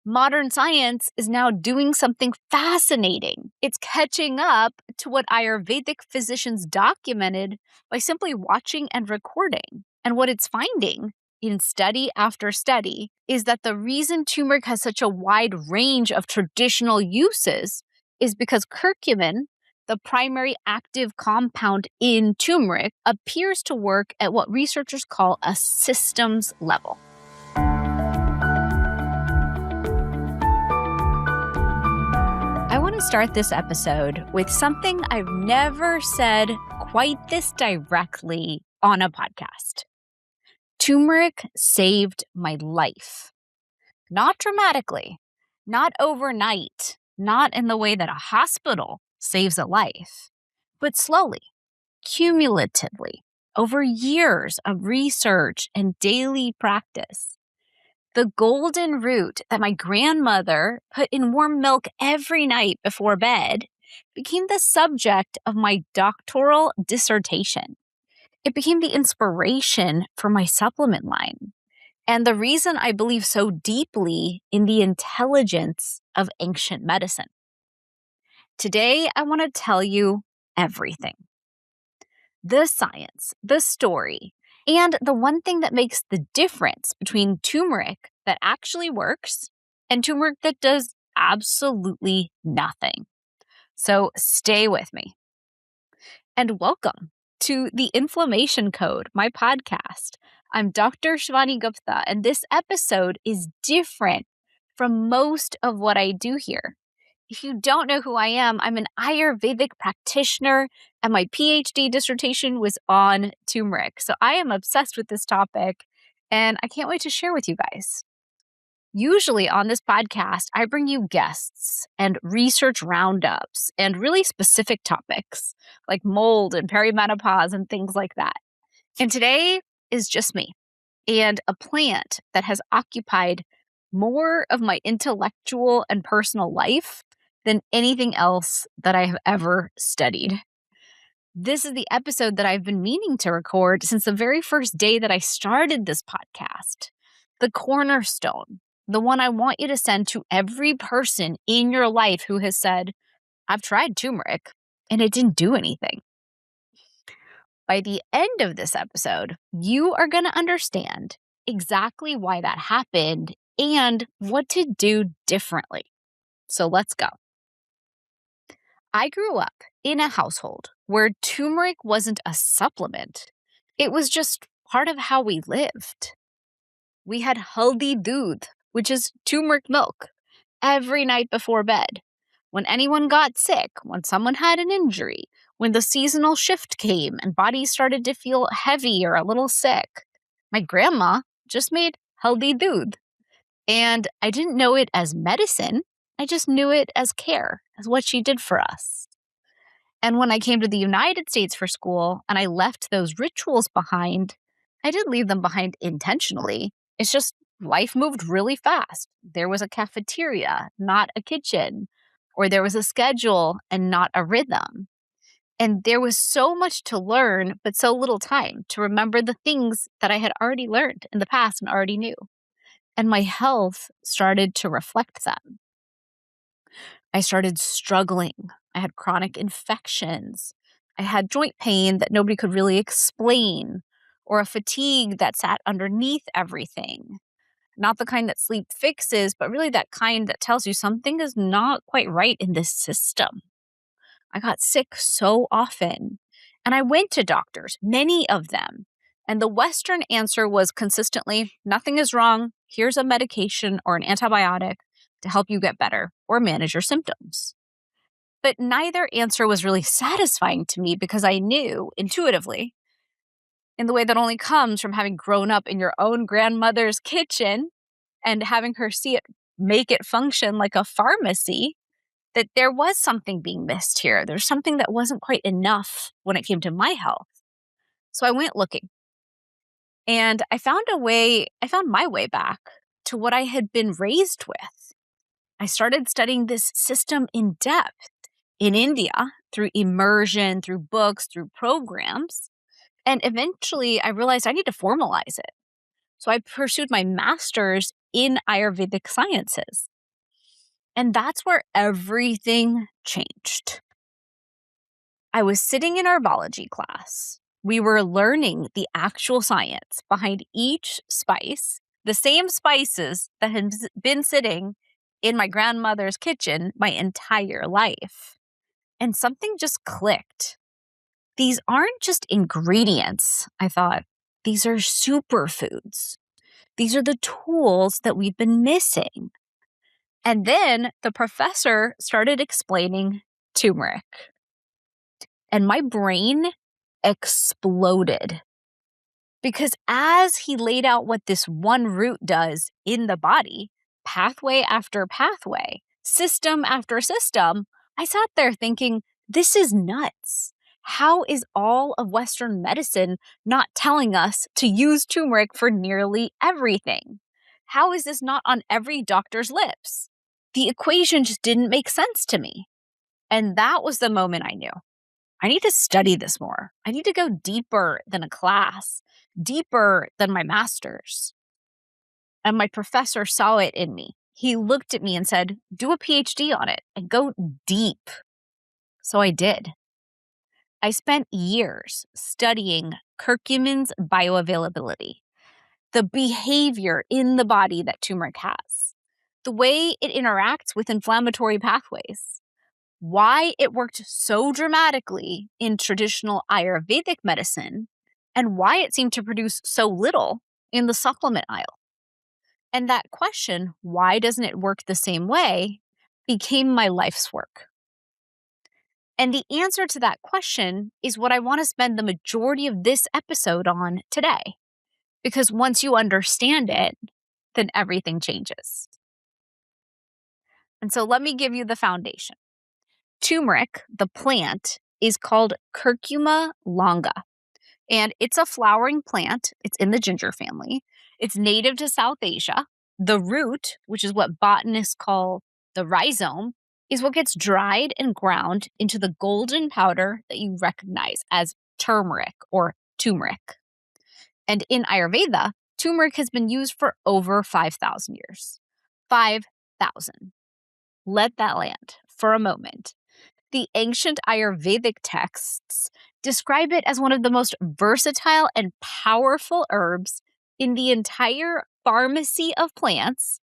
Modern science is now doing something fascinating. It's catching up to what Ayurvedic physicians documented by simply watching and recording. And what it's finding in study after study is that the reason turmeric has such a wide range of traditional uses is because curcumin, the primary active compound in turmeric, appears to work at what researchers call a systems level. I want to start this episode with something I've never said quite this directly on a podcast. Turmeric saved my life. Not dramatically, not overnight, not in the way that a hospital saves a life, but slowly, cumulatively, over years of research and daily practice. The golden root that my grandmother put in warm milk every night before bed became the subject of my doctoral dissertation. It became the inspiration for my supplement line, and the reason I believe so deeply in the intelligence of ancient medicine. Today, I want to tell you everything. The science, the story, and the one thing that makes the difference between turmeric that actually works and turmeric that does absolutely nothing. So stay with me. And welcome to the Inflammation Code, my podcast. I'm Dr. Shivani Gupta, and this episode is different from most of what I do here. If you don't know who I am, I'm an Ayurvedic practitioner, and my PhD dissertation was on turmeric. So I am obsessed with this topic, and I can't wait to share with you guys. Usually on this podcast, I bring you guests and research roundups and really specific topics like mold and perimenopause and things like that. And today is just me and a plant that has occupied more of my intellectual and personal life than anything else that I have ever studied. This is the episode that I've been meaning to record since the very first day that I started this podcast. The cornerstone, the one I want you to send to every person in your life who has said, I've tried turmeric and it didn't do anything. By the end of this episode, you are going to understand exactly why that happened and what to do differently. So let's go. I grew up in a household where turmeric wasn't a supplement. It was just part of how we lived. We had haldi doodh, which is turmeric milk, every night before bed. When anyone got sick, when someone had an injury, when the seasonal shift came and bodies started to feel heavy or a little sick, my grandma just made haldi doodh. And I didn't know it as medicine. I just knew it as care, as what she did for us. And when I came to the United States for school and I left those rituals behind, I did leave them behind intentionally. It's just life moved really fast. There was a cafeteria, not a kitchen, or there was a schedule and not a rhythm. And there was so much to learn, but so little time to remember the things that I had already learned in the past and already knew. And my health started to reflect them. I started struggling. I had chronic infections. I had joint pain that nobody could really explain, or a fatigue that sat underneath everything. Not the kind that sleep fixes, but really that kind that tells you something is not quite right in this system. I got sick so often, and I went to doctors, many of them. And the Western answer was consistently, nothing is wrong. Here's a medication or an antibiotic to help you get better or manage your symptoms. But neither answer was really satisfying to me because I knew intuitively, in the way that only comes from having grown up in your own grandmother's kitchen and having her see it, make it function like a pharmacy, that there was something being missed here. There's something that wasn't quite enough when it came to my health. So I went looking. And I found my way back to what I had been raised with. I started studying this system in depth in India through immersion, through books, through programs. And eventually I realized I need to formalize it. So I pursued my master's in Ayurvedic sciences. And that's where everything changed. I was sitting in our biology class. We were learning the actual science behind each spice, the same spices that had been sitting in my grandmother's kitchen my entire life. And something just clicked. These aren't just ingredients, I thought. These are superfoods. These are the tools that we've been missing. And then the professor started explaining turmeric. And my brain exploded. Because as he laid out what this one root does in the body, pathway after pathway, system after system, I sat there thinking, this is nuts. How is all of Western medicine not telling us to use turmeric for nearly everything? How is this not on every doctor's lips? The equation just didn't make sense to me. And that was the moment I knew. I need to study this more. I need to go deeper than a class, deeper than my master's. And my professor saw it in me. He looked at me and said, do a PhD on it and go deep. So I did. I spent years studying curcumin's bioavailability, the behavior in the body that turmeric has, the way it interacts with inflammatory pathways, why it worked so dramatically in traditional Ayurvedic medicine, and why it seemed to produce so little in the supplement aisle. And that question, why doesn't it work the same way, became my life's work. And the answer to that question is what I want to spend the majority of this episode on today. Because once you understand it, then everything changes. And so let me give you the foundation. Turmeric, the plant, is called Curcuma longa, and it's a flowering plant. It's in the ginger family. It's native to South Asia. The root, which is what botanists call the rhizome, is what gets dried and ground into the golden powder that you recognize as turmeric or turmeric. And in Ayurveda, turmeric has been used for over 5,000 years. 5,000. Let that land for a moment. The ancient Ayurvedic texts describe it as one of the most versatile and powerful herbs in the entire pharmacy of plants,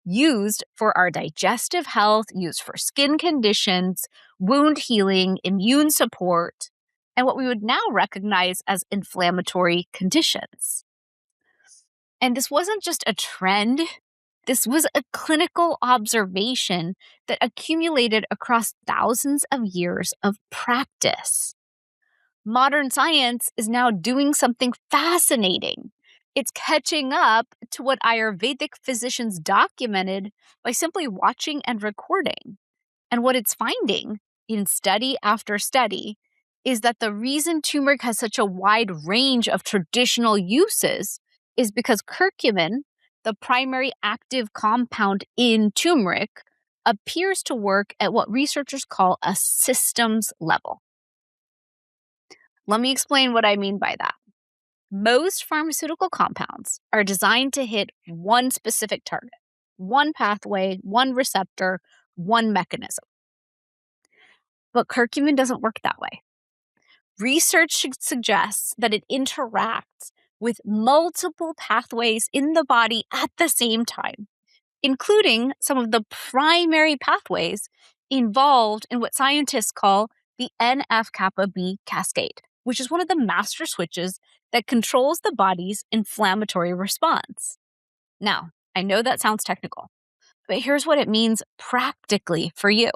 used for our digestive health, used for skin conditions, wound healing, immune support, and what we would now recognize as inflammatory conditions. And this wasn't just a trend. This was a clinical observation that accumulated across thousands of years of practice. Modern science is now doing something fascinating. It's catching up to what Ayurvedic physicians documented by simply watching and recording. And what it's finding in study after study is that the reason turmeric has such a wide range of traditional uses is because curcumin, the primary active compound in turmeric, appears to work at what researchers call a systems level. Let me explain what I mean by that. Most pharmaceutical compounds are designed to hit one specific target, one pathway, one receptor, one mechanism. But curcumin doesn't work that way. Research suggests that it interacts with multiple pathways in the body at the same time, including some of the primary pathways involved in what scientists call the NF-kappa B cascade, which is one of the master switches that controls the body's inflammatory response. Now, I know that sounds technical, but here's what it means practically for you.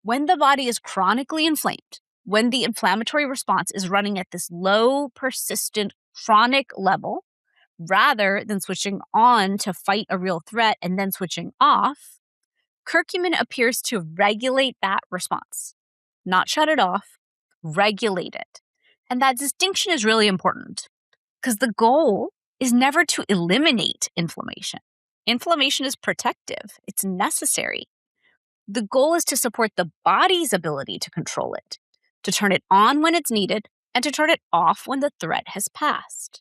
When the body is chronically inflamed, when the inflammatory response is running at this low, persistent, chronic level, rather than switching on to fight a real threat and then switching off, curcumin appears to regulate that response. Not shut it off, regulate it. And that distinction is really important because the goal is never to eliminate inflammation. Inflammation is protective, it's necessary. The goal is to support the body's ability to control it, to turn it on when it's needed, and to turn it off when the threat has passed.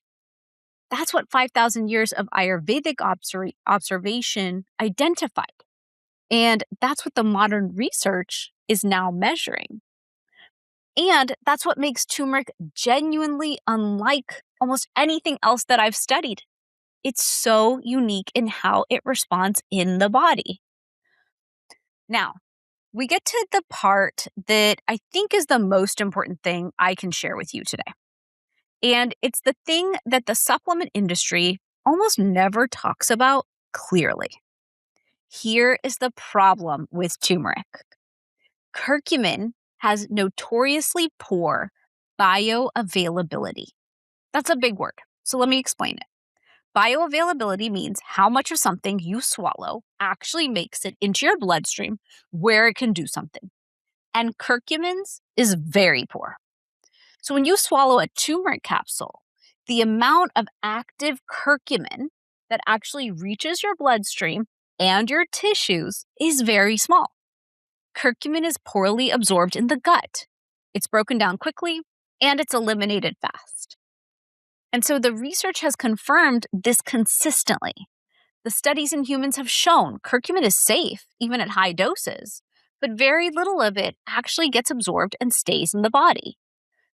That's what 5,000 years of Ayurvedic observation identified. And that's what the modern research is now measuring. And that's what makes turmeric genuinely unlike almost anything else that I've studied. It's so unique in how it responds in the body. Now, we get to the part that I think is the most important thing I can share with you today. And it's the thing that the supplement industry almost never talks about clearly. Here is the problem with turmeric. Curcumin has notoriously poor bioavailability. That's a big word, so let me explain it. Bioavailability means how much of something you swallow actually makes it into your bloodstream where it can do something. And curcumin's is very poor. So when you swallow a turmeric capsule, the amount of active curcumin that actually reaches your bloodstream and your tissues is very small. Curcumin is poorly absorbed in the gut. It's broken down quickly and it's eliminated fast. And so the research has confirmed this consistently. The studies in humans have shown curcumin is safe, even at high doses, but very little of it actually gets absorbed and stays in the body.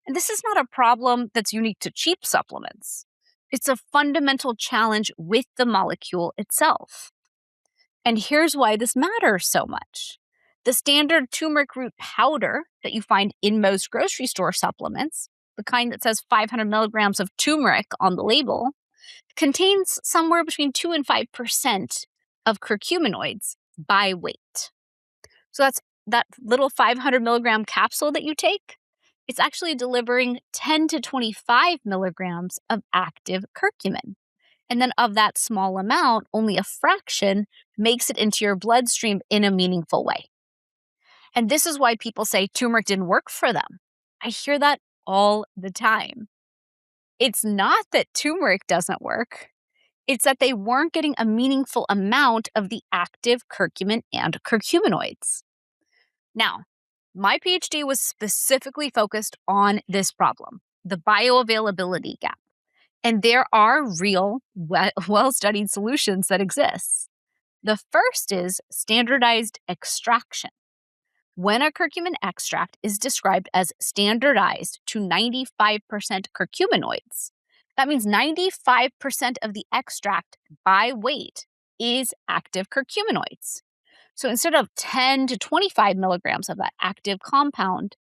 And this is not a problem that's unique to cheap supplements. It's a fundamental challenge with the molecule itself. And here's why this matters so much. The standard turmeric root powder that you find in most grocery store supplements, the kind that says 500 milligrams of turmeric on the label, contains somewhere between 2 and 5% of curcuminoids by weight. So that's that little 500 milligram capsule that you take. It's actually delivering 10 to 25 milligrams of active curcumin. And then of that small amount, only a fraction makes it into your bloodstream in a meaningful way. And this is why people say turmeric didn't work for them. I hear that all the time. It's not that turmeric doesn't work. It's that they weren't getting a meaningful amount of the active curcumin and curcuminoids. Now, my PhD was specifically focused on this problem, the bioavailability gap. And there are real, well-studied solutions that exist. The first is standardized extraction. When a curcumin extract is described as standardized to 95% curcuminoids, that means 95% of the extract by weight is active curcuminoids. So instead of 10 to 25 milligrams of that active compound,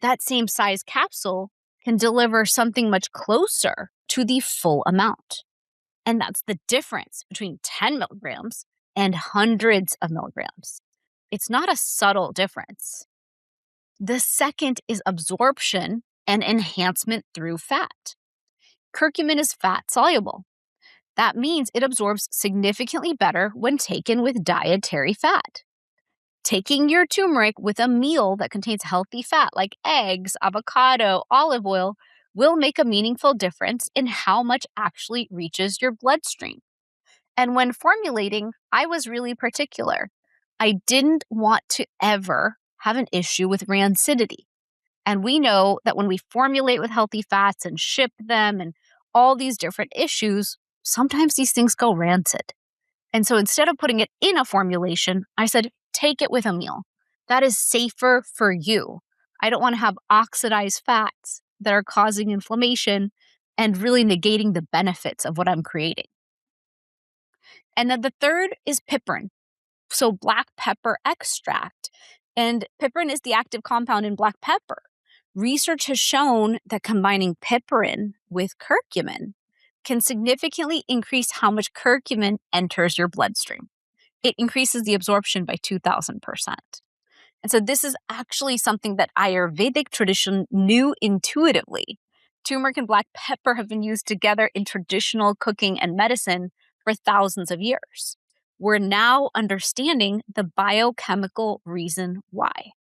that same size capsule can deliver something much closer to the full amount. And that's the difference between 10 milligrams and hundreds of milligrams. It's not a subtle difference. The second is absorption and enhancement through fat. Curcumin is fat soluble. That means it absorbs significantly better when taken with dietary fat. Taking your turmeric with a meal that contains healthy fat like eggs, avocado, olive oil will make a meaningful difference in how much actually reaches your bloodstream. And when formulating, I was really particular. I didn't want to ever have an issue with rancidity. And we know that when we formulate with healthy fats and ship them and all these different issues, sometimes these things go rancid. And so instead of putting it in a formulation, I said, take it with a meal. That is safer for you. I don't want to have oxidized fats that are causing inflammation and really negating the benefits of what I'm creating. And then the third is piperine. So black pepper extract. And piperine is the active compound in black pepper. Research has shown that combining piperine with curcumin can significantly increase how much curcumin enters your bloodstream. It increases the absorption by 2,000%. And so this is actually something that Ayurvedic tradition knew intuitively. Turmeric and black pepper have been used together in traditional cooking and medicine for thousands of years. We're now understanding the biochemical reason why.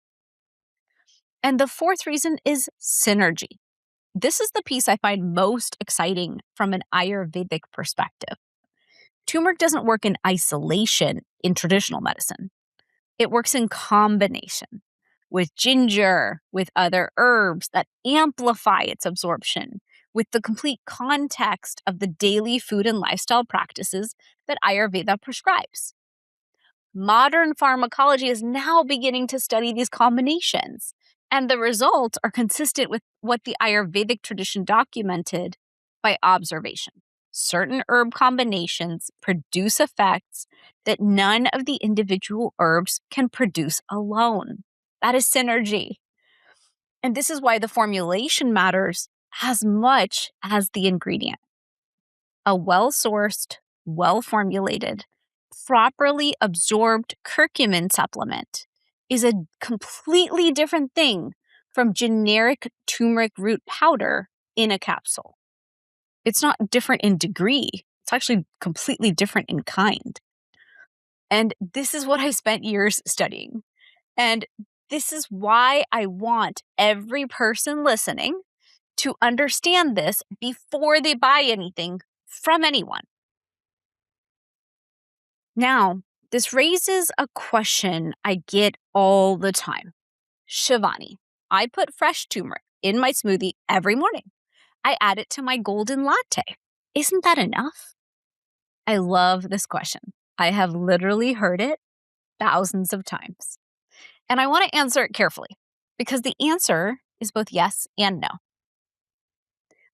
And the fourth reason is synergy. This is the piece I find most exciting from an Ayurvedic perspective. Turmeric doesn't work in isolation in traditional medicine. It works in combination with ginger, with other herbs that amplify its absorption, with the complete context of the daily food and lifestyle practices that Ayurveda prescribes. Modern pharmacology is now beginning to study these combinations, and the results are consistent with what the Ayurvedic tradition documented by observation. Certain herb combinations produce effects that none of the individual herbs can produce alone. That is synergy. And this is why the formulation matters as much as the ingredient. A well-sourced, well-formulated, properly absorbed curcumin supplement is a completely different thing from generic turmeric root powder in a capsule. It's not different in degree. It's actually completely different in kind. And this is what I spent years studying. And this is why I want every person listening to understand this before they buy anything from anyone. Now, this raises a question I get all the time. Shivani, I put fresh turmeric in my smoothie every morning. I add it to my golden latte. Isn't that enough? I love this question. I have literally heard it thousands of times. And I want to answer it carefully because the answer is both yes and no.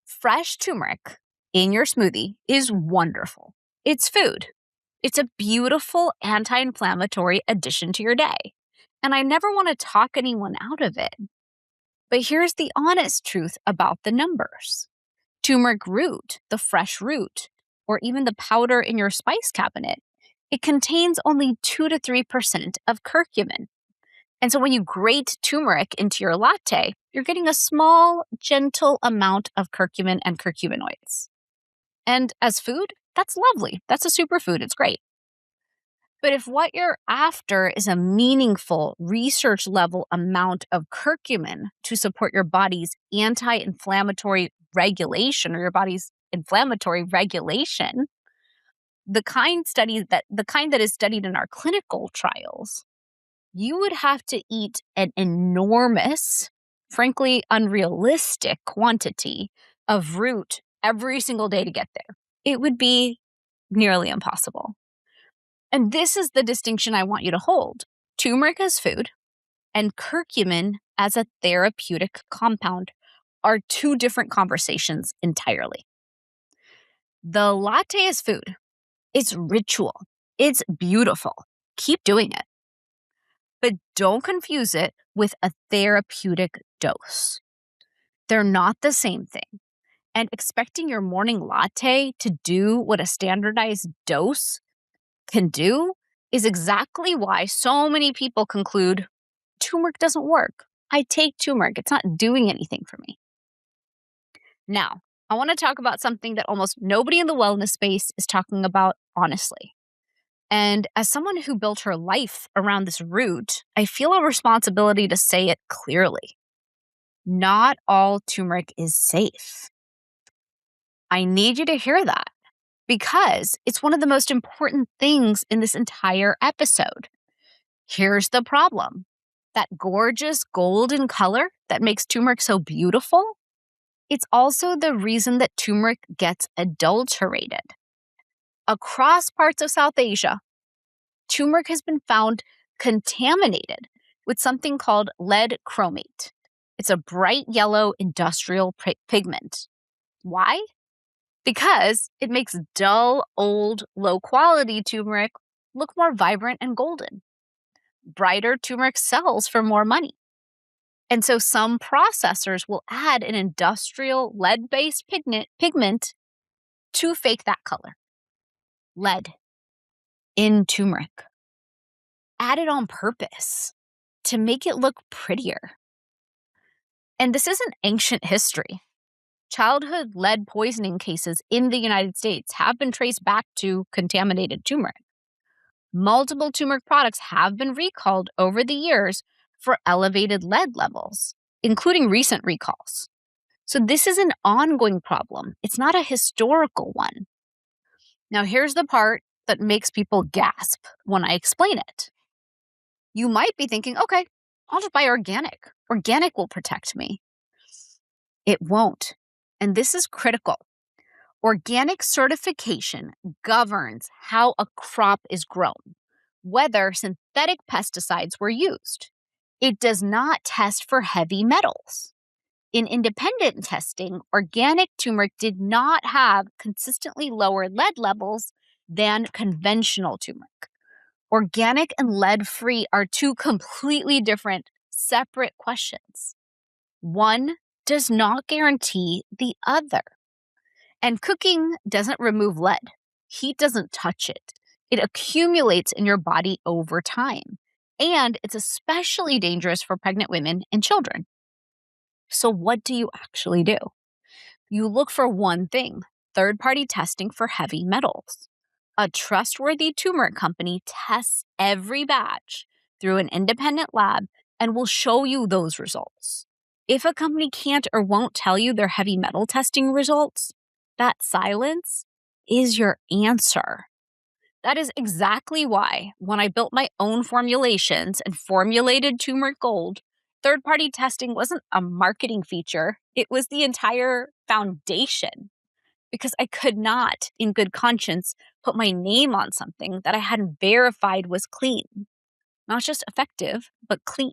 Fresh turmeric in your smoothie is wonderful. It's food. It's a beautiful anti-inflammatory addition to your day. And I never want to talk anyone out of it. But here's the honest truth about the numbers. Turmeric root, the fresh root, or even the powder in your spice cabinet, it contains only 2 to 3% of curcumin. And so when you grate turmeric into your latte, you're getting a small, gentle amount of curcumin and curcuminoids. And as food, that's lovely. That's a superfood. It's great. But if what you're after is a meaningful research level amount of curcumin to support your body's anti-inflammatory regulation or your body's inflammatory regulation, the kind that is studied in our clinical trials, you would have to eat an enormous, frankly unrealistic quantity of root every single day to get there. It would be nearly impossible. And this is the distinction I want you to hold. Turmeric as food and curcumin as a therapeutic compound are two different conversations entirely. The latte is food. It's ritual. It's beautiful. Keep doing it. But don't confuse it with a therapeutic dose. They're not the same thing. And expecting your morning latte to do what a standardized dose can do is exactly why so many people conclude turmeric doesn't work. I take turmeric. It's not doing anything for me. Now, I want to talk about something that almost nobody in the wellness space is talking about honestly. And as someone who built her life around this root, I feel a responsibility to say it clearly. Not all turmeric is safe. I need you to hear that because it's one of the most important things in this entire episode. Here's the problem. That gorgeous golden color that makes turmeric so beautiful, it's also the reason that turmeric gets adulterated. Across parts of South Asia, turmeric has been found contaminated with something called lead chromate. It's a bright yellow industrial pigment. Why? Because it makes dull, old, low-quality turmeric look more vibrant and golden. Brighter turmeric sells for more money. And so some processors will add an industrial lead-based pigment to fake that color. Lead in turmeric. Added on purpose to make it look prettier. And this isn't ancient history. Childhood lead poisoning cases in the United States have been traced back to contaminated turmeric. Multiple turmeric products have been recalled over the years for elevated lead levels, including recent recalls. So this is an ongoing problem. It's not a historical one. Now, here's the part that makes people gasp when I explain it. You might be thinking, okay, I'll just buy organic. Organic will protect me. It won't. And this is critical. Organic certification governs how a crop is grown, whether synthetic pesticides were used. It does not test for heavy metals. In independent testing, organic turmeric did not have consistently lower lead levels than conventional turmeric. Organic and lead-free are two completely different, separate questions. One does not guarantee the other. And cooking doesn't remove lead. Heat doesn't touch it. It accumulates in your body over time. And it's especially dangerous for pregnant women and children. So what do you actually do? You look for one thing: third-party testing for heavy metals. A trustworthy turmeric company tests every batch through an independent lab and will show you those results. If a company can't or won't tell you their heavy metal testing results, that silence is your answer. That is exactly why, when I built my own formulations and formulated turmeric gold, third-party testing wasn't a marketing feature. It was the entire foundation, because I could not, in good conscience, put my name on something that I hadn't verified was clean. Not just effective, but clean.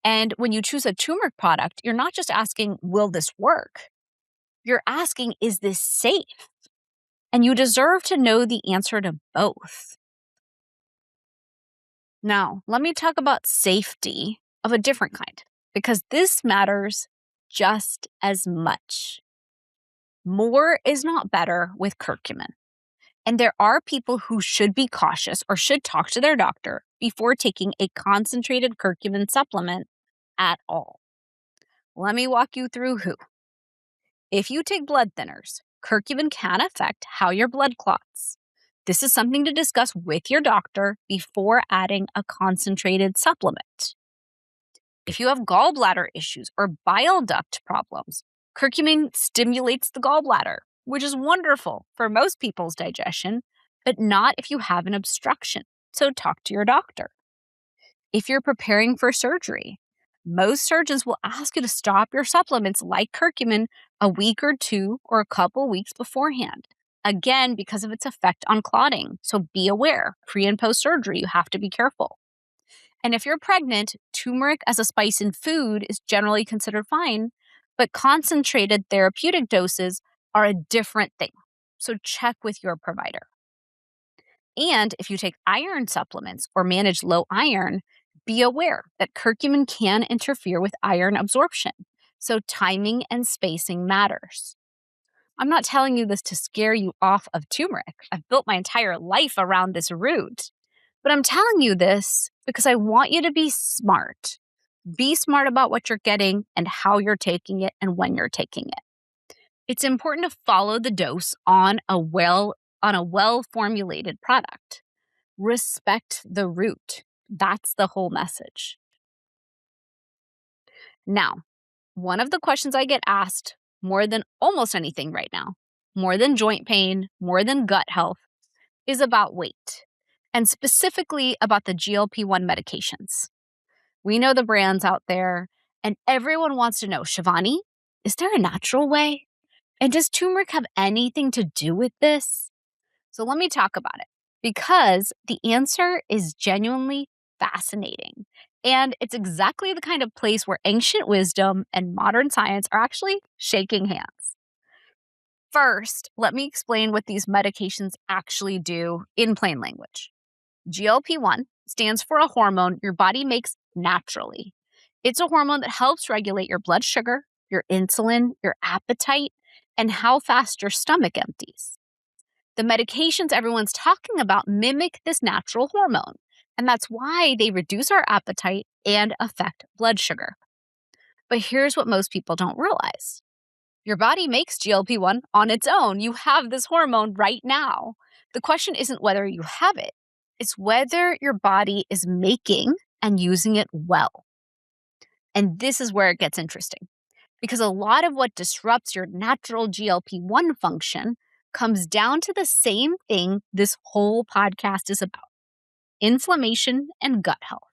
And when you choose a turmeric product, you're not just asking, will this work? You're asking, is this safe? And you deserve to know the answer to both. Now, let me talk about safety of a different kind, because this matters just as much. More is not better with curcumin. And there are people who should be cautious or should talk to their doctor before taking a concentrated curcumin supplement at all. Let me walk you through who. If you take blood thinners, curcumin can affect how your blood clots. This is something to discuss with your doctor before adding a concentrated supplement. If you have gallbladder issues or bile duct problems, curcumin stimulates the gallbladder, which is wonderful for most people's digestion, but not if you have an obstruction. So talk to your doctor. If you're preparing for surgery, most surgeons will ask you to stop your supplements like curcumin a week or two or a couple weeks beforehand. Again, because of its effect on clotting. So be aware, pre and post surgery, you have to be careful. And if you're pregnant, turmeric as a spice in food is generally considered fine, but concentrated therapeutic doses are a different thing. So check with your provider. And if you take iron supplements or manage low iron, be aware that curcumin can interfere with iron absorption. So timing and spacing matters. I'm not telling you this to scare you off of turmeric. I've built my entire life around this root. But I'm telling you this because I want you to be smart. Be smart about what you're getting and how you're taking it and when you're taking it. It's important to follow the dose on a well-formulated product. Respect the root. That's the whole message. Now, one of the questions I get asked more than almost anything right now, more than joint pain, more than gut health, is about weight, and specifically about the GLP-1 medications. We know the brands out there, and everyone wants to know, Shivani, is there a natural way? And does turmeric have anything to do with this? So let me talk about it, because the answer is genuinely fascinating. And it's exactly the kind of place where ancient wisdom and modern science are actually shaking hands. First, let me explain what these medications actually do in plain language. GLP-1 stands for a hormone your body makes naturally. It's a hormone that helps regulate your blood sugar, your insulin, your appetite, and how fast your stomach empties. The medications everyone's talking about mimic this natural hormone, and that's why they reduce our appetite and affect blood sugar. But here's what most people don't realize. Your body makes GLP-1 on its own. You have this hormone right now. The question isn't whether you have it. It's whether your body is making and using it well. And this is where it gets interesting, because a lot of what disrupts your natural GLP-1 function comes down to the same thing this whole podcast is about: inflammation and gut health.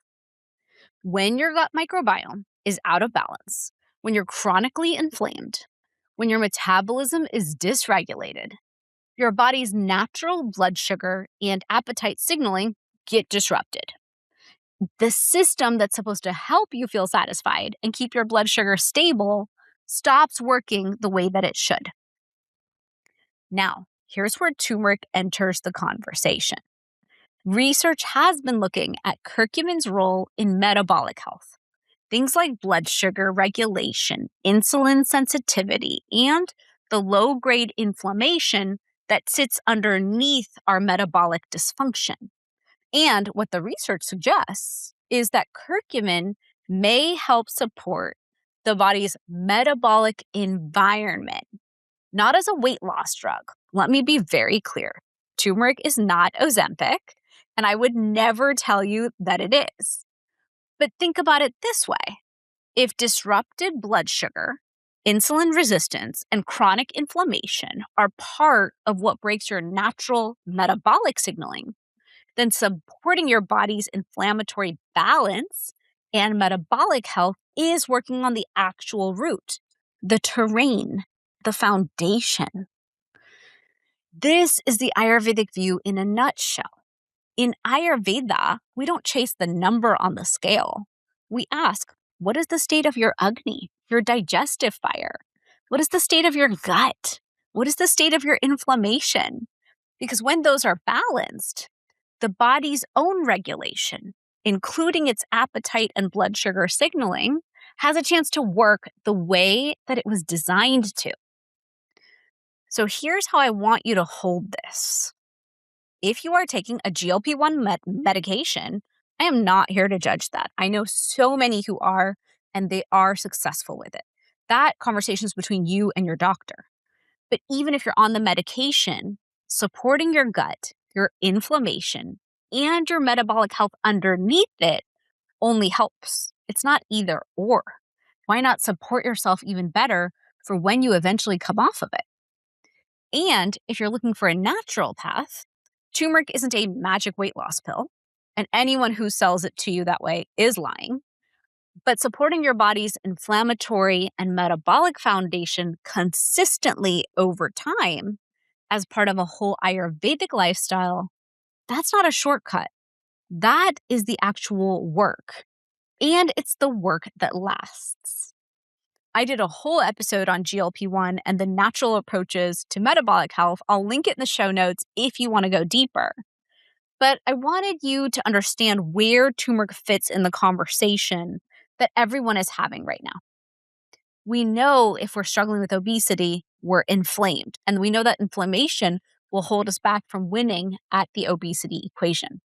When your gut microbiome is out of balance, when you're chronically inflamed, when your metabolism is dysregulated, your body's natural blood sugar and appetite signaling get disrupted. The system that's supposed to help you feel satisfied and keep your blood sugar stable stops working the way that it should. Now, here's where turmeric enters the conversation. Research has been looking at curcumin's role in metabolic health. Things like blood sugar regulation, insulin sensitivity, and the low-grade inflammation that sits underneath our metabolic dysfunction. And what the research suggests is that curcumin may help support the body's metabolic environment, not as a weight loss drug. Let me be very clear. Turmeric is not Ozempic, and I would never tell you that it is. But think about it this way. If disrupted blood sugar, insulin resistance, and chronic inflammation are part of what breaks your natural metabolic signaling, then supporting your body's inflammatory balance and metabolic health is working on the actual root, the terrain, the foundation. This is the Ayurvedic view in a nutshell. In Ayurveda, we don't chase the number on the scale. We ask, what is the state of your Agni, your digestive fire? What is the state of your gut? What is the state of your inflammation? Because when those are balanced, the body's own regulation, including its appetite and blood sugar signaling, has a chance to work the way that it was designed to. So here's how I want you to hold this. If you are taking a GLP-1 medication, I am not here to judge that. I know so many who are, and they are successful with it. That conversation is between you and your doctor. But even if you're on the medication, supporting your gut, your inflammation, and your metabolic health underneath it only helps. It's not either or. Why not support yourself even better for when you eventually come off of it? And if you're looking for a natural path, turmeric isn't a magic weight loss pill, and anyone who sells it to you that way is lying. But supporting your body's inflammatory and metabolic foundation consistently over time as part of a whole Ayurvedic lifestyle, that's not a shortcut. That is the actual work. And it's the work that lasts. I did a whole episode on GLP-1 and the natural approaches to metabolic health. I'll link it in the show notes if you want to go deeper. But I wanted you to understand where turmeric fits in the conversation that everyone is having right now. We know if we're struggling with obesity, we're inflamed. And we know that inflammation will hold us back from winning at the obesity equation.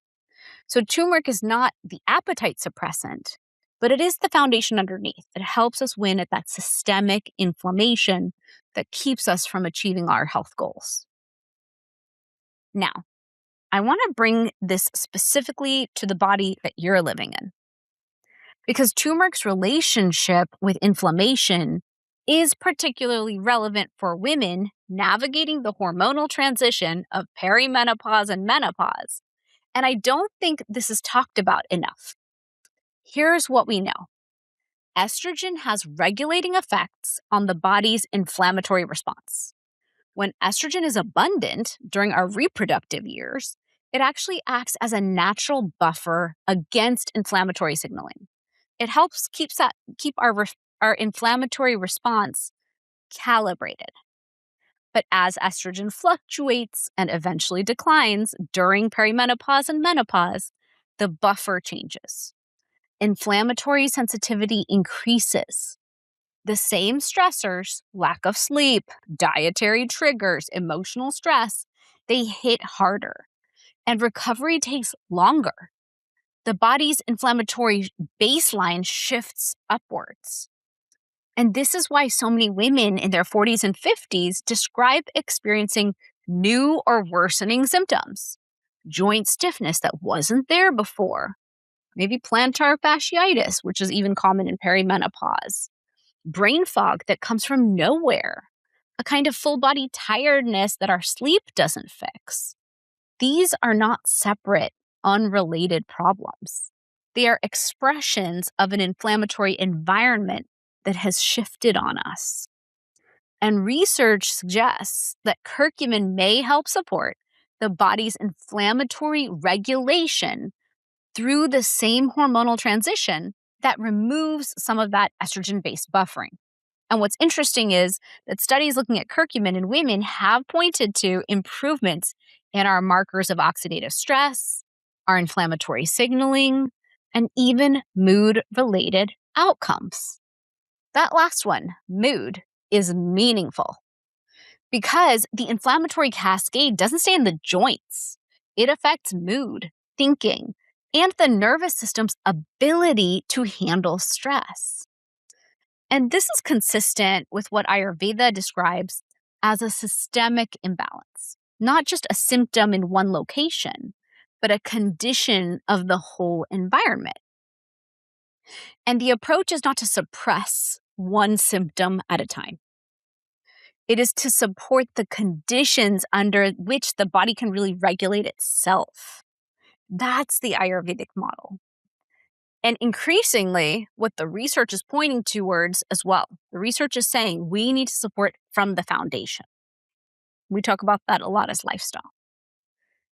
So turmeric is not the appetite suppressant, but it is the foundation underneath. It helps us win at that systemic inflammation that keeps us from achieving our health goals. Now, I want to bring this specifically to the body that you're living in. Because turmeric's relationship with inflammation is particularly relevant for women navigating the hormonal transition of perimenopause and menopause. And I don't think this is talked about enough. Here's what we know. Estrogen has regulating effects on the body's inflammatory response. When estrogen is abundant during our reproductive years, it actually acts as a natural buffer against inflammatory signaling. It helps keep our inflammatory response calibrated. But as estrogen fluctuates and eventually declines during perimenopause and menopause, the buffer changes. Inflammatory sensitivity increases. The same stressors, lack of sleep, dietary triggers, emotional stress, they hit harder. And recovery takes longer. The body's inflammatory baseline shifts upwards. And this is why so many women in their 40s and 50s describe experiencing new or worsening symptoms. Joint stiffness that wasn't there before. Maybe plantar fasciitis, which is even common in perimenopause. Brain fog that comes from nowhere. A kind of full body tiredness that our sleep doesn't fix. These are not separate, unrelated problems. They are expressions of an inflammatory environment that has shifted on us. And research suggests that curcumin may help support the body's inflammatory regulation through the same hormonal transition that removes some of that estrogen-based buffering. And what's interesting is that studies looking at curcumin in women have pointed to improvements in our markers of oxidative stress, our inflammatory signaling, and even mood-related outcomes. That last one, mood, is meaningful because the inflammatory cascade doesn't stay in the joints. It affects mood, thinking, and the nervous system's ability to handle stress. And this is consistent with what Ayurveda describes as a systemic imbalance, not just a symptom in one location, but a condition of the whole environment. And the approach is not to suppress one symptom at a time. It is to support the conditions under which the body can really regulate itself. That's the Ayurvedic model. And increasingly, what the research is pointing towards as well, the research is saying we need to support from the foundation. We talk about that a lot as lifestyle.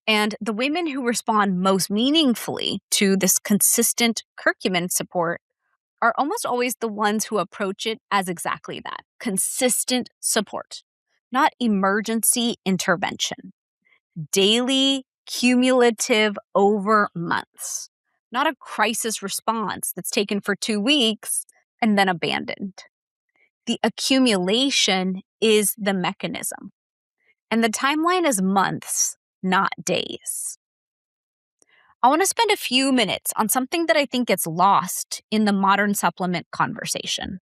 And the women who respond most meaningfully to this consistent curcumin support are almost always the ones who approach it as exactly that, consistent support, not emergency intervention. Daily, cumulative over months, not a crisis response that's taken for 2 weeks and then abandoned. The accumulation is the mechanism, and the timeline is months, not days. I want to spend a few minutes on something that I think gets lost in the modern supplement conversation.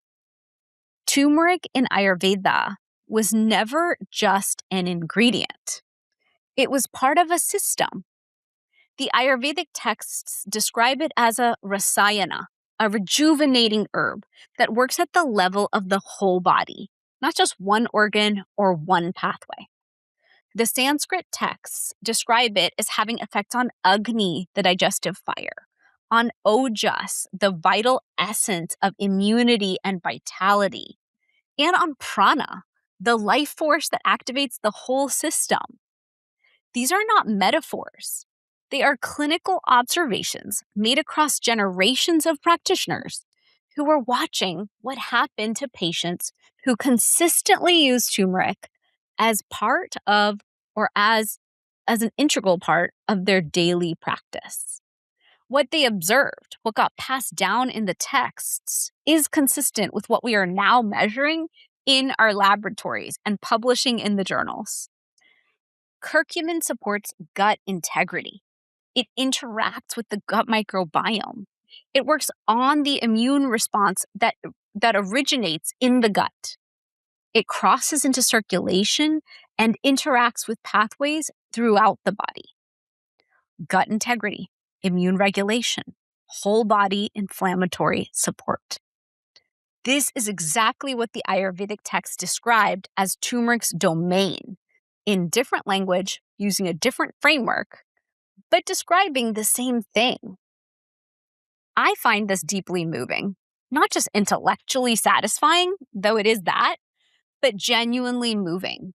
Turmeric in Ayurveda was never just an ingredient. It was part of a system. The Ayurvedic texts describe it as a rasayana, a rejuvenating herb that works at the level of the whole body, not just one organ or one pathway. The Sanskrit texts describe it as having effects on Agni, the digestive fire, on Ojas, the vital essence of immunity and vitality, and on Prana, the life force that activates the whole system. These are not metaphors. They are clinical observations made across generations of practitioners who were watching what happened to patients who consistently used turmeric as part of or as an integral part of their daily practice. What they observed, what got passed down in the texts, is consistent with what we are now measuring in our laboratories and publishing in the journals. Curcumin supports gut integrity. It interacts with the gut microbiome. It works on the immune response that originates in the gut. It crosses into circulation and interacts with pathways throughout the body. Gut integrity, immune regulation, whole body inflammatory support. This is exactly what the Ayurvedic text described as turmeric's domain, in different language, using a different framework, but describing the same thing. I find this deeply moving, not just intellectually satisfying, though it is that, but genuinely moving,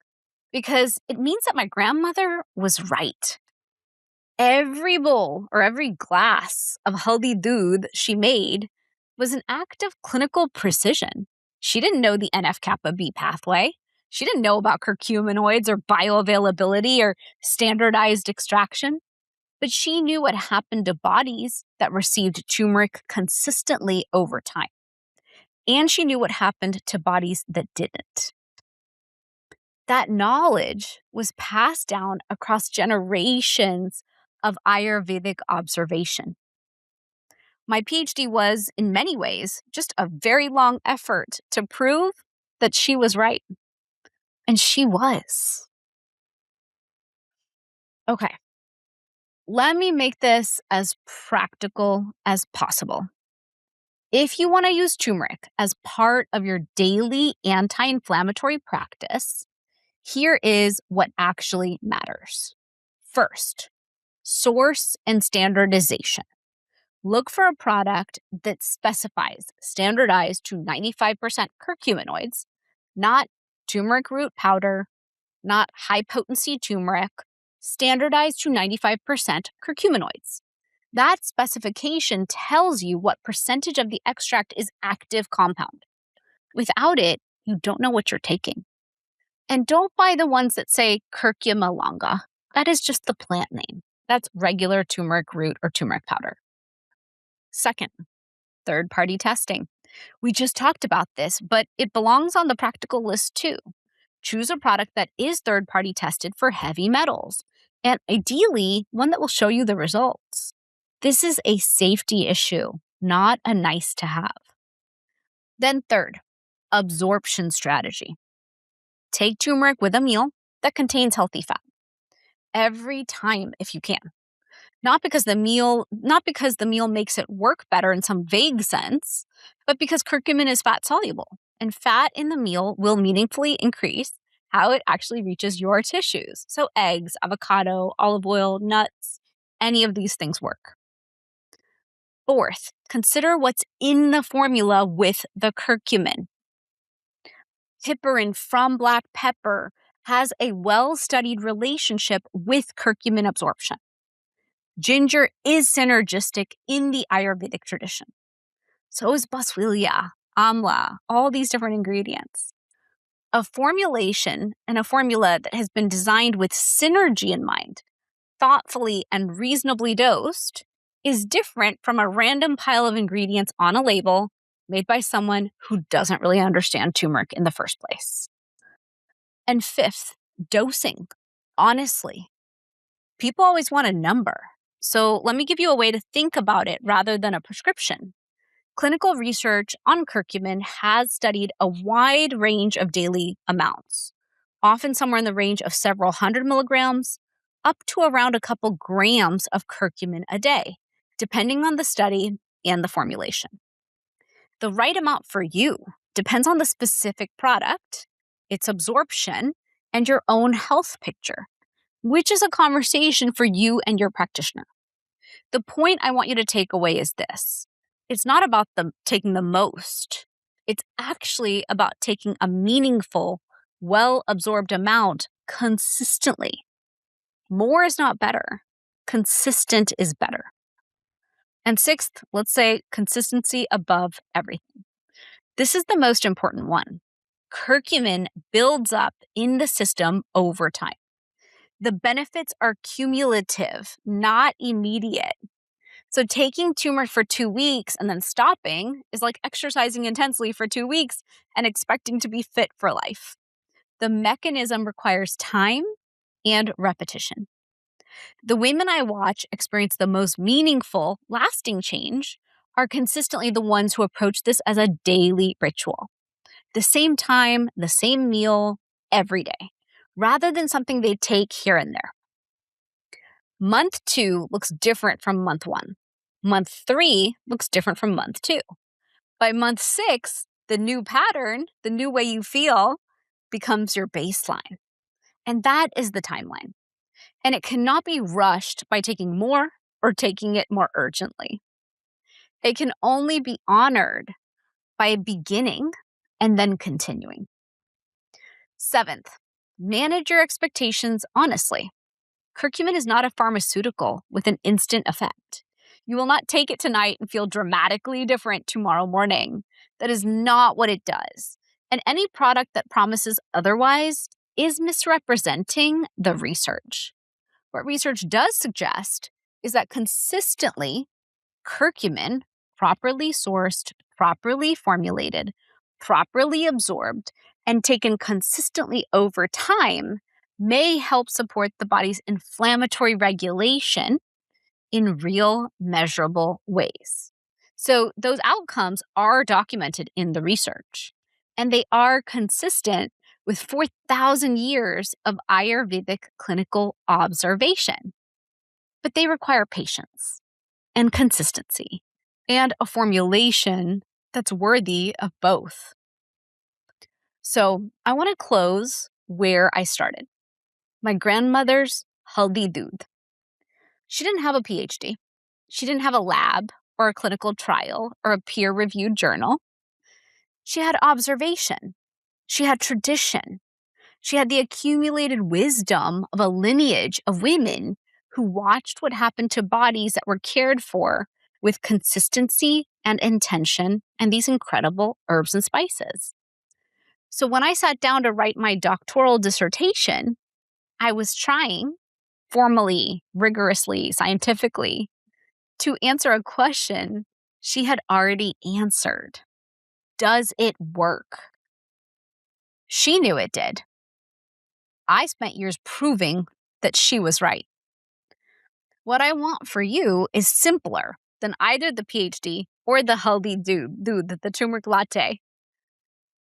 because it means that my grandmother was right. Every bowl or every glass of haldi doodh she made was an act of clinical precision. She didn't know the NF-kappa B pathway. She didn't know about curcuminoids or bioavailability or standardized extraction. But she knew what happened to bodies that received turmeric consistently over time. And she knew what happened to bodies that didn't. That knowledge was passed down across generations of Ayurvedic observation. My PhD was, in many ways, just a very long effort to prove that she was right. And she was. Okay. Let me make this as practical as possible. If you want to use turmeric as part of your daily anti-inflammatory practice, here is what actually matters. First, source and standardization. Look for a product that specifies standardized to 95% curcuminoids, not turmeric root powder, not high-potency turmeric, standardized to 95% curcuminoids. That specification tells you what percentage of the extract is active compound. Without it, you don't know what you're taking. And don't buy the ones that say curcuma longa. That is just the plant name. That's regular turmeric root or turmeric powder. Second, third-party testing. We just talked about this, but it belongs on the practical list too. Choose a product that is third-party tested for heavy metals, and ideally, one that will show you the results. This is a safety issue, not a nice to have. Then third, absorption strategy. Take turmeric with a meal that contains healthy fat every time if you can. Not because the meal makes it work better in some vague sense, but because curcumin is fat soluble, and fat in the meal will meaningfully increase how it actually reaches your tissues. So eggs, avocado, olive oil, nuts, any of these things work. Fourth, consider what's in the formula with the curcumin. Piperin from black pepper has a well-studied relationship with curcumin absorption. Ginger is synergistic in the Ayurvedic tradition. So is boswellia, amla, all these different ingredients. A formulation and a formula that has been designed with synergy in mind, thoughtfully and reasonably dosed, is different from a random pile of ingredients on a label made by someone who doesn't really understand turmeric in the first place. And fifth, dosing. Honestly, people always want a number. So let me give you a way to think about it rather than a prescription. Clinical research on curcumin has studied a wide range of daily amounts, often somewhere in the range of several hundred milligrams up to around a couple grams of curcumin a day, depending on the study and the formulation. The right amount for you depends on the specific product, its absorption, and your own health picture, which is a conversation for you and your practitioner. The point I want you to take away is this. It's not about taking the most. It's actually about taking a meaningful, well-absorbed amount consistently. More is not better. Consistent is better. And sixth, let's say consistency above everything. This is the most important one. Curcumin builds up in the system over time. The benefits are cumulative, not immediate. So taking turmeric for 2 weeks and then stopping is like exercising intensely for 2 weeks and expecting to be fit for life. The mechanism requires time and repetition. The women I watch experience the most meaningful, lasting change are consistently the ones who approach this as a daily ritual. The same time, the same meal, every day, rather than something they take here and there. Month 2 looks different from month 1. Month 3 looks different from month 2. By month 6, the new pattern, the new way you feel, becomes your baseline. And that is the timeline. And it cannot be rushed by taking more or taking it more urgently. It can only be honored by beginning and then continuing. Seventh, manage your expectations honestly. Curcumin is not a pharmaceutical with an instant effect. You will not take it tonight and feel dramatically different tomorrow morning. That is not what it does. And any product that promises otherwise is misrepresenting the research. What research does suggest is that consistently, curcumin, properly sourced, properly formulated, properly absorbed, and taken consistently over time may help support the body's inflammatory regulation in real, measurable ways. So those outcomes are documented in the research, and they are consistent with 4,000 years of Ayurvedic clinical observation. But they require patience and consistency and a formulation that's worthy of both. So I want to close where I started. My grandmother's haldi doodh. She didn't have a PhD. She didn't have a lab or a clinical trial or a peer-reviewed journal. She had observation. She had tradition. She had the accumulated wisdom of a lineage of women who watched what happened to bodies that were cared for with consistency and intention and these incredible herbs and spices. So when I sat down to write my doctoral dissertation, I was trying, formally, rigorously, scientifically, to answer a question she had already answered. Does it work? She knew it did. I spent years proving that she was right. What I want for you is simpler than either the PhD or the healthy dude, the turmeric latte.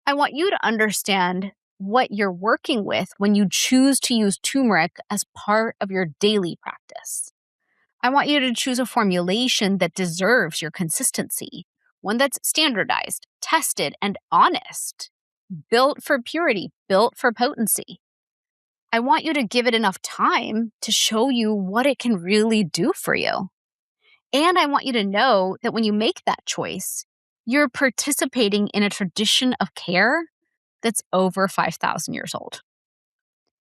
I want you to understand what you're working with when you choose to use turmeric as part of your daily practice. I want you to choose a formulation that deserves your consistency, one that's standardized, tested, and honest, built for purity, built for potency. I want you to give it enough time to show you what it can really do for you. And I want you to know that when you make that choice, you're participating in a tradition of care that's over 5,000 years old.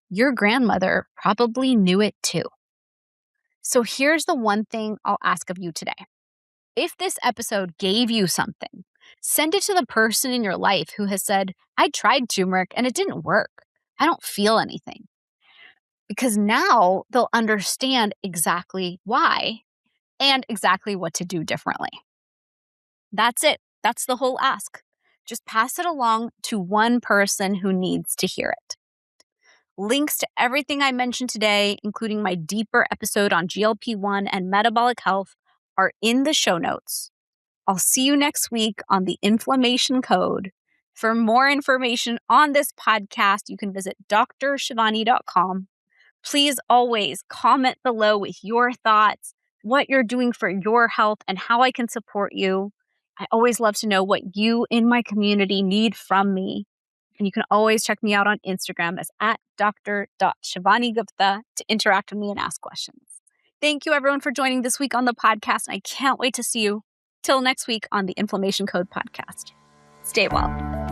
Your grandmother probably knew it too. So here's the one thing I'll ask of you today. If this episode gave you something, send it to the person in your life who has said, I tried turmeric and it didn't work. I don't feel anything. Because now they'll understand exactly why and exactly what to do differently. That's it. That's the whole ask. Just pass it along to one person who needs to hear it. Links to everything I mentioned today, including my deeper episode on GLP-1 and metabolic health, are in the show notes. I'll see you next week on the Inflammation Code. For more information on this podcast, you can visit drshivani.com. Please always comment below with your thoughts, what you're doing for your health, and how I can support you. I always love to know what you in my community need from me. And you can always check me out on Instagram as @dr.shivanigupta to interact with me and ask questions. Thank you, everyone, for joining this week on the podcast. And I can't wait to see you till next week on the Inflammation Code podcast. Stay well.